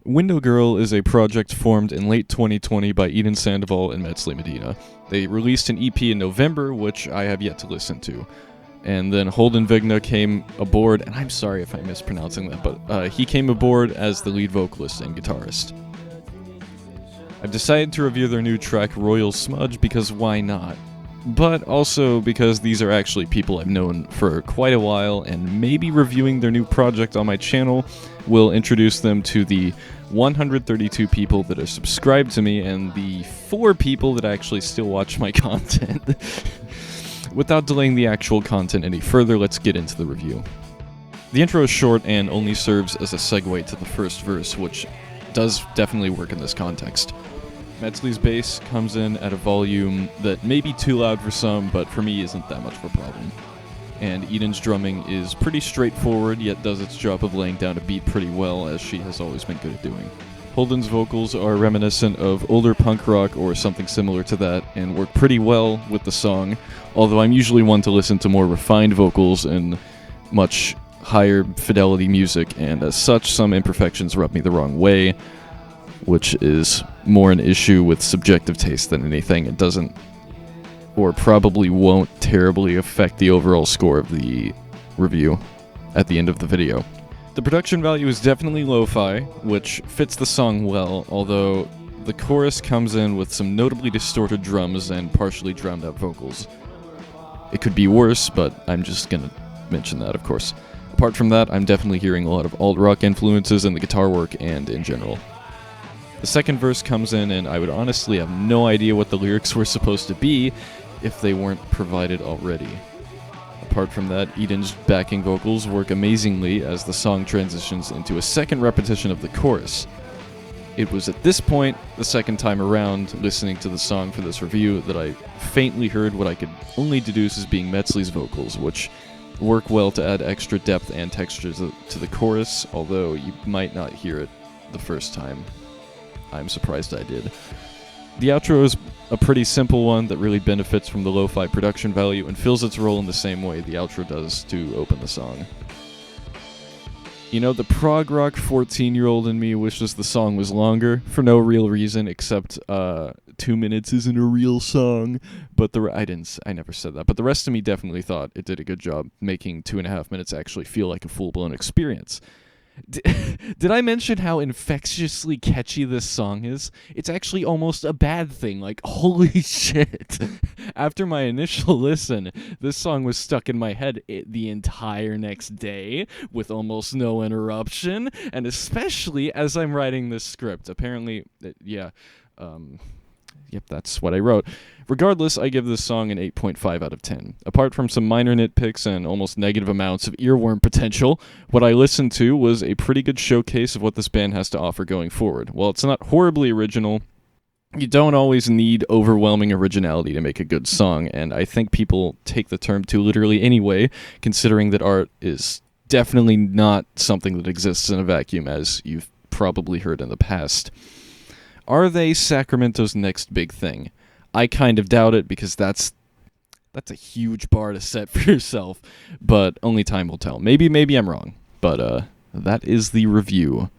Window Girl is a project formed in late 2020 by Eden Sandoval and Metzli Medina. They released an EP in November, which I have yet to listen to. And then Holden Vigna came aboard, and I'm sorry if I'm mispronouncing that, but he came aboard as the lead vocalist and guitarist. I've decided to review their new track, Royal Smudge, because why not? But also because these are actually people I've known for quite a while, and maybe reviewing their new project on my channel will introduce them to the 132 people that are subscribed to me and the 4 people that actually still watch my content. Without delaying the actual content any further, let's get into the review. The intro is short and only serves as a segue to the first verse, which does definitely work in this context. Metzli's bass comes in at a volume that may be too loud for some, but for me isn't that much of a problem. And Eden's drumming is pretty straightforward, yet does its job of laying down a beat pretty well, as she has always been good at doing. Holden's vocals are reminiscent of older punk rock or something similar to that, and work pretty well with the song, although I'm usually one to listen to more refined vocals and much higher fidelity music, and as such, some imperfections rub me the wrong way, which is more an issue with subjective taste than anything. It doesn't, or probably won't, terribly affect the overall score of the review at the end of the video. The production value is definitely lo-fi, which fits the song well, although the chorus comes in with some notably distorted drums and partially drowned out vocals. It could be worse, but I'm just gonna mention that, of course. Apart from that, I'm definitely hearing a lot of alt-rock influences in the guitar work and in general. The second verse comes in, and I would honestly have no idea what the lyrics were supposed to be if they weren't provided already. Apart from that, Eden's backing vocals work amazingly as the song transitions into a second repetition of the chorus. It was at this point, the second time around, listening to the song for this review, that I faintly heard what I could only deduce as being Metzli's vocals, which work well to add extra depth and texture to the chorus, although you might not hear it the first time. I'm surprised I did. The outro is a pretty simple one that really benefits from the lo-fi production value and fills its role in the same way the outro does to open the song. You know, the prog rock 14-year-old in me wishes the song was longer, for no real reason except 2 minutes isn't a real song, but I never said that, but the rest of me definitely thought it did a good job making 2.5 minutes actually feel like a full-blown experience. Did I mention how infectiously catchy this song is? It's actually almost a bad thing, like, holy shit. After my initial listen, this song was stuck in my head the entire next day, with almost no interruption, and especially as I'm writing this script. Apparently, yep, that's what I wrote. Regardless, I give this song an 8.5 out of 10. Apart from some minor nitpicks and almost negative amounts of earworm potential, what I listened to was a pretty good showcase of what this band has to offer going forward. While it's not horribly original, you don't always need overwhelming originality to make a good song, and I think people take the term too literally anyway, considering that art is definitely not something that exists in a vacuum, as you've probably heard in the past. Are they Sacramento's next big thing? I kind of doubt it, because that's a huge bar to set for yourself, but only time will tell. Maybe I'm wrong, but that is the review.